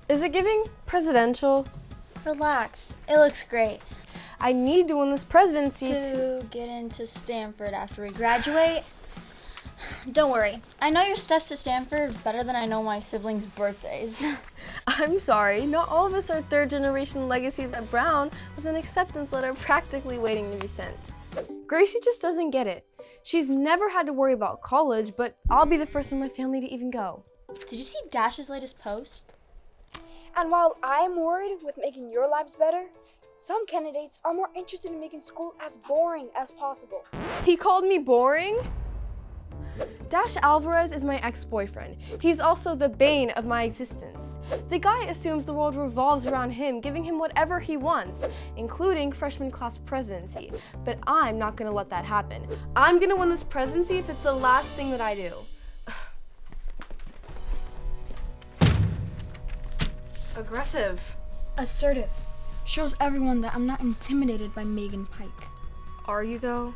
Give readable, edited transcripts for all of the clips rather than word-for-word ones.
Is it giving presidential? Relax, it looks great. I need to win this presidency To get into Stanford after we graduate. Don't worry, I know your steps to Stanford better than I know my siblings' birthdays. I'm sorry, not all of us are third-generation legacies at Brown with an acceptance letter practically waiting to be sent. Gracie just doesn't get it. She's never had to worry about college, but I'll be the first in my family to even go. Did you see Dash's latest post? And while I'm worried with making your lives better, some candidates are more interested in making school as boring as possible. He called me boring? Dash Alvarez is my ex-boyfriend. He's also the bane of my existence. The guy assumes the world revolves around him, giving him whatever he wants, including freshman class presidency. But I'm not gonna let that happen. I'm gonna win this presidency if it's the last thing that I do. Aggressive. Assertive. Shows everyone that I'm not intimidated by Megan Pike. Are you though?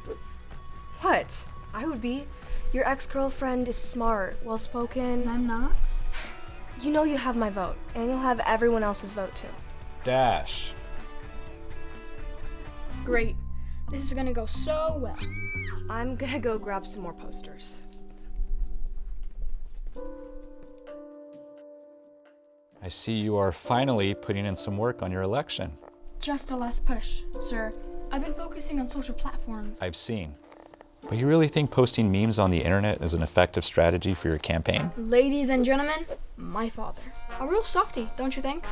What? I would be. Your ex-girlfriend is smart, well-spoken. I'm not? You know you have my vote, and you'll have everyone else's vote too. Dash. Great. This is gonna go so well. I'm gonna go grab some more posters. I see you are finally putting in some work on your election. Just a last push, sir. I've been focusing on social platforms. I've seen. But you really think posting memes on the internet is an effective strategy for your campaign? Ladies and gentlemen, my father. A real softie, don't you think?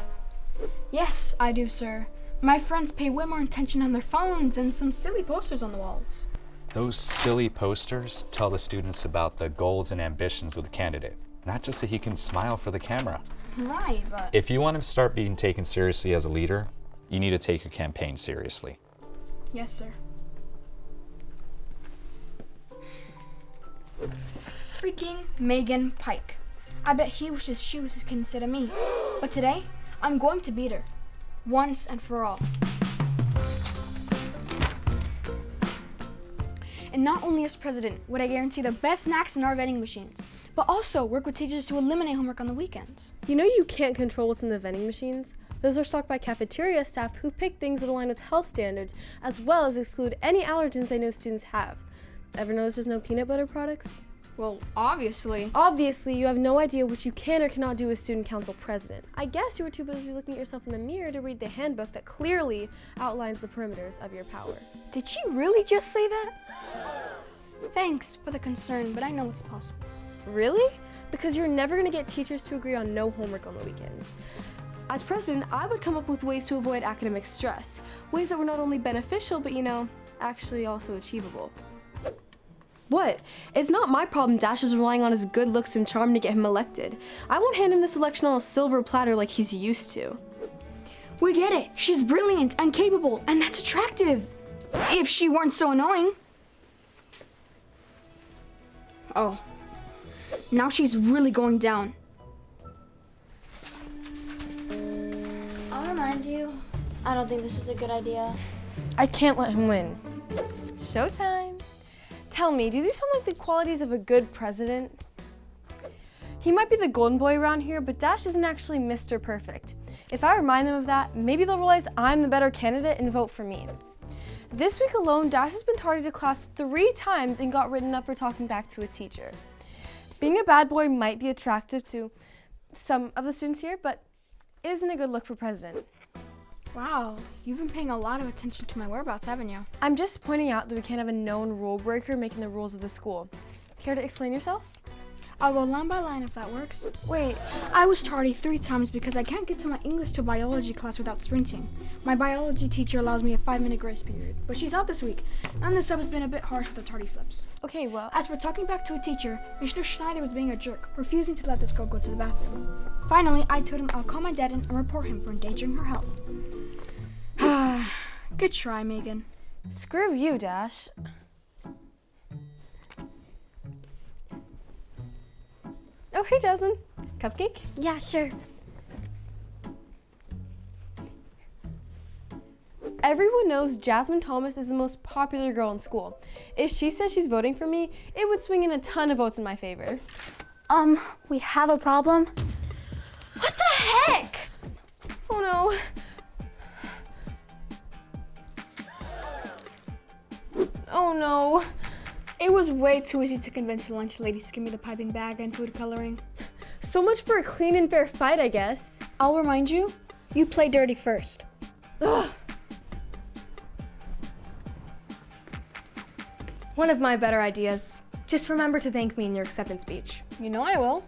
Yes, I do, sir. My friends pay way more attention on their phones than some silly posters on the walls. Those silly posters tell the students about the goals and ambitions of the candidate, not just that he can smile for the camera. Right, but... If you want to start being taken seriously as a leader, you need to take your campaign seriously. Yes, sir. Freaking Megan Pike. I bet he wishes she was his kid instead of me. But today, I'm going to beat her. Once and for all. And not only as president would I guarantee the best snacks in our vending machines, but also work with teachers to eliminate homework on the weekends. You know you can't control what's in the vending machines? Those are stocked by cafeteria staff who pick things that align with health standards, as well as exclude any allergens they know students have. Ever notice there's no peanut butter products? Well, obviously. Obviously, you have no idea what you can or cannot do as student council president. I guess you were too busy looking at yourself in the mirror to read the handbook that clearly outlines the perimeters of your power. Did she really just say that? Thanks for the concern, but I know it's possible. Really? Because you're never going to get teachers to agree on no homework on the weekends. As president, I would come up with ways to avoid academic stress. Ways that were not only beneficial, but actually also achievable. What? It's not my problem Dash is relying on his good looks and charm to get him elected. I won't hand him this election on a silver platter like he's used to. We get it. She's brilliant and capable, and that's attractive. If she weren't so annoying. Oh. Now she's really going down. I'll remind you, I don't think this is a good idea. I can't let him win. Showtime. Tell me, do these sound like the qualities of a good president? He might be the golden boy around here, but Dash isn't actually Mr. Perfect. If I remind them of that, maybe they'll realize I'm the better candidate and vote for me. This week alone, Dash has been tardy to class 3 times and got written up for talking back to a teacher. Being a bad boy might be attractive to some of the students here, but isn't a good look for president. Wow, you've been paying a lot of attention to my whereabouts, haven't you? I'm just pointing out that we can't have a known rule breaker making the rules of the school. Care to explain yourself? I'll go line by line if that works. Wait, I was tardy 3 times because I can't get to my English to biology class without sprinting. My biology teacher allows me a 5-minute grace period, but she's out this week, and the sub has been a bit harsh with the tardy slips. Okay, well, As for talking back to a teacher, Mr. Schneider was being a jerk, refusing to let this girl go to the bathroom. Finally, I told him I'll call my dad in and report him for endangering her health. Good try, Megan. screw you, Dash. Oh, hey, Jasmine. Cupcake? Yeah, sure. Everyone knows Jasmine Thomas is the most popular girl in school. If she says she's voting for me, it would swing in a ton of votes in my favor. We have a problem. What the heck? Oh no. Oh no. It was way too easy to convince the lunch ladies to give me the piping bag and food coloring. So much for a clean and fair fight, I guess. I'll remind you, you play dirty first. Ugh. One of my better ideas. Just remember to thank me in your acceptance speech. You know I will.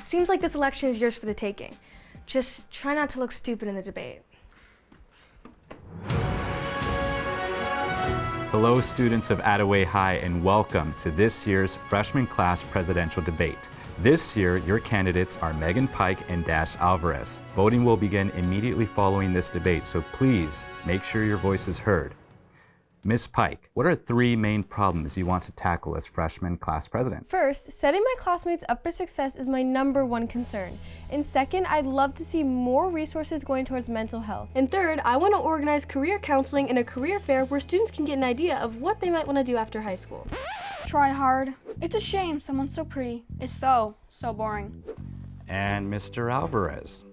Seems like this election is yours for the taking. Just try not to look stupid in the debate. Hello, students of Attaway High, and welcome to this year's freshman class presidential debate. This year, your candidates are Megan Pike and Dash Alvarez. Voting will begin immediately following this debate, so please make sure your voice is heard. Ms. Pike, what are 3 main problems you want to tackle as freshman class president? First, setting my classmates up for success is my #1 concern. And second, I'd love to see more resources going towards mental health. And third, I want to organize career counseling and a career fair where students can get an idea of what they might want to do after high school. Try hard. It's a shame someone so pretty is so boring. And Mr. Alvarez.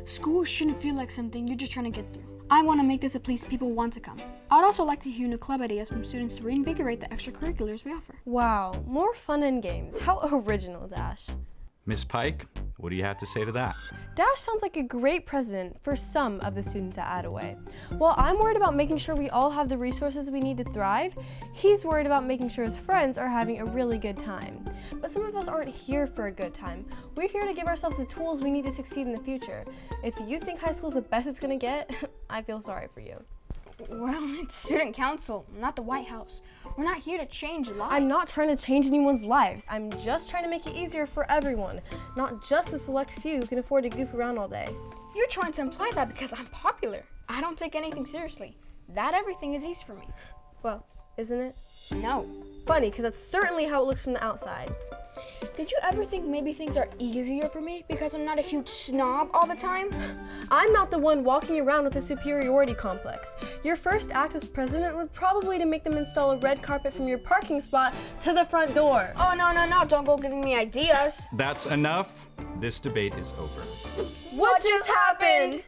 School shouldn't feel like something you're just trying to get through. I want to make this a place people want to come. I'd also like to hear new club ideas from students to reinvigorate the extracurriculars we offer. Wow, more fun and games. How original, Dash. Ms. Pike, what do you have to say to that? Dash sounds like a great president for some of the students at Attaway. While I'm worried about making sure we all have the resources we need to thrive, he's worried about making sure his friends are having a really good time. But some of us aren't here for a good time. We're here to give ourselves the tools we need to succeed in the future. If you think high school's the best it's gonna get, I feel sorry for you. Well, it's student council, not the White House. We're not here to change lives. I'm not trying to change anyone's lives. I'm just trying to make it easier for everyone, not just a select few who can afford to goof around all day. You're trying to imply that because I'm popular. I don't take anything seriously. That everything is easy for me. Well, isn't it? No. Funny, because that's certainly how it looks from the outside. Did you ever think maybe things are easier for me because I'm not a huge snob all the time? I'm not the one walking around with a superiority complex. Your first act as president would probably to make them install a red carpet from your parking spot to the front door. Oh, no, don't go giving me ideas. That's enough. This debate is over. What just happened?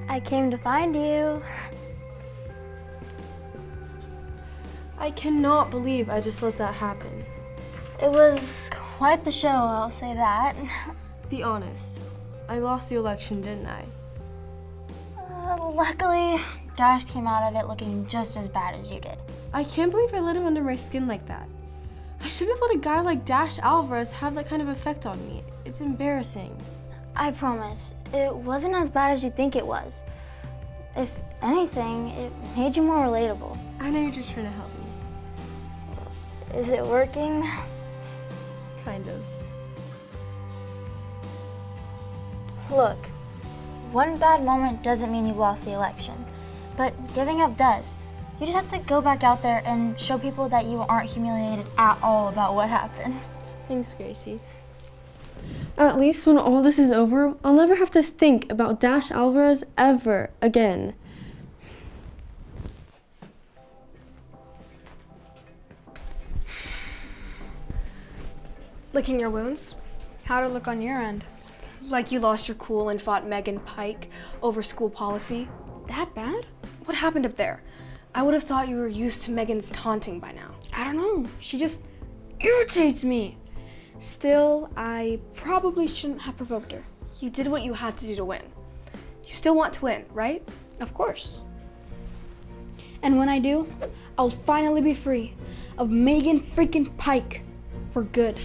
I came to find you. I cannot believe I just let that happen. It was quite the show, I'll say that. Be honest, I lost the election, didn't I? Luckily, Dash came out of it looking just as bad as you did. I can't believe I let him under my skin like that. I shouldn't have let a guy like Dash Alvarez have that kind of effect on me. It's embarrassing. I promise, it wasn't as bad as you think it was. If anything, it made you more relatable. I know you're just trying to help me. Is it working? Kind of. Look, one bad moment doesn't mean you've lost the election, but giving up does. You just have to go back out there and show people that you aren't humiliated at all about what happened. Thanks, Gracie. At least when all this is over, I'll never have to think about Dash Alvarez ever again. Licking your wounds? How'd it look on your end? Like you lost your cool and fought Megan Pike over school policy? That bad? What happened up there? I would have thought you were used to Megan's taunting by now. I don't know. She just irritates me. Still, I probably shouldn't have provoked her. You did what you had to do to win. You still want to win, right? Of course. And when I do, I'll finally be free of Megan freaking Pike for good.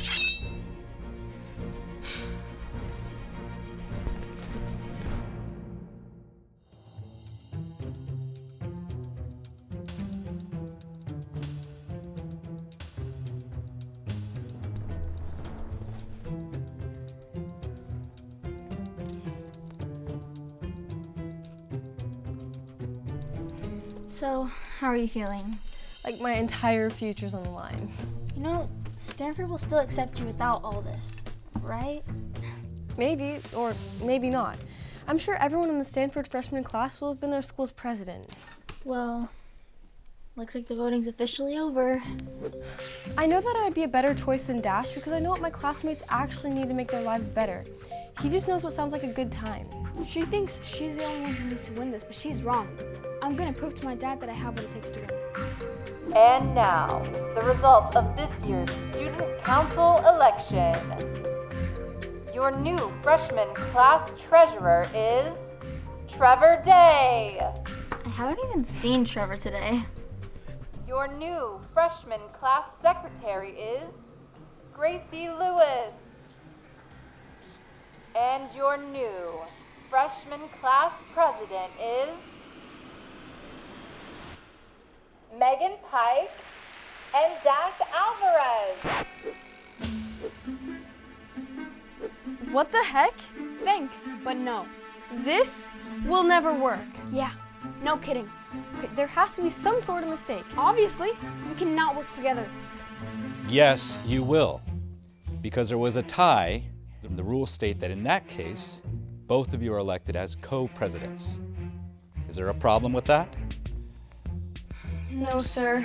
So, how are you feeling? Like my entire future's on the line. You know, Stanford will still accept you without all this, right? Maybe, or maybe not. I'm sure everyone in the Stanford freshman class will have been their school's president. Well, Looks like the voting's officially over. I know that I'd be a better choice than Dash because I know what my classmates actually need to make their lives better. He just knows what sounds like a good time. She thinks she's the only one who needs to win this, but she's wrong. I'm gonna prove to my dad that I have what it takes to win. And now, the results of this year's Student Council election. Your new freshman class treasurer is Trevor Day. I haven't even seen Trevor today. Your new freshman class secretary is Gracie Lewis. And your new freshman class president is Megan Pike and Dash Alvarez. What the heck? Thanks, but no. This will never work. Yeah, no kidding. Okay, there has to be some sort of mistake. Obviously, we cannot work together. Yes, you will. Because there was a tie, the rules state that in that case, both of you are elected as co-presidents. Is there a problem with that? No, sir.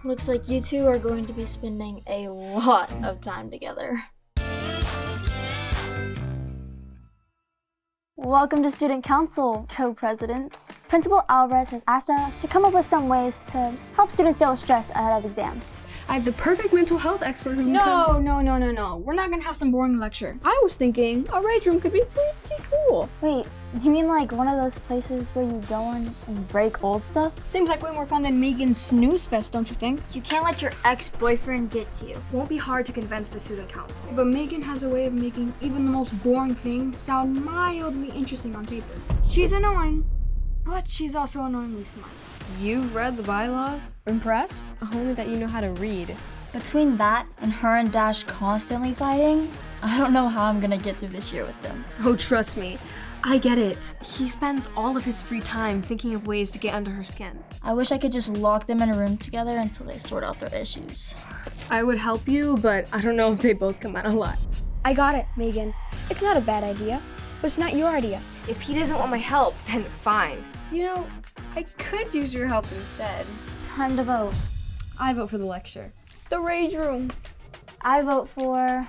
Looks like you two are going to be spending a lot of time together. Welcome to Student Council, co-presidents. Principal Alvarez has asked us to come up with some ways to help students deal with stress ahead of exams. I have the perfect mental health expert who can No. We're not gonna have some boring lecture. I was thinking a rage room could be pretty cool. Wait, you mean like one of those places where you go in and break old stuff? Seems like way more fun than Megan's snooze fest, don't you think? You can't let your ex-boyfriend get to you. Won't be hard to convince the student council. But Megan has a way of making even the most boring thing sound mildly interesting on paper. She's annoying, but she's also annoyingly smart. You've read the bylaws? Impressed? Only that you know how to read. Between that and her and Dash constantly fighting, I don't know how I'm gonna get through this year with them. Oh, trust me. I get it. He spends all of his free time thinking of ways to get under her skin. I wish I could just lock them in a room together until they sort out their issues. I would help you, but I don't know if they both come out alive. I got it, Megan. It's not a bad idea, but it's not your idea. If he doesn't want my help, then fine. You know, I could use your help instead. Time to vote. I vote for the lecture. The rage room. I vote for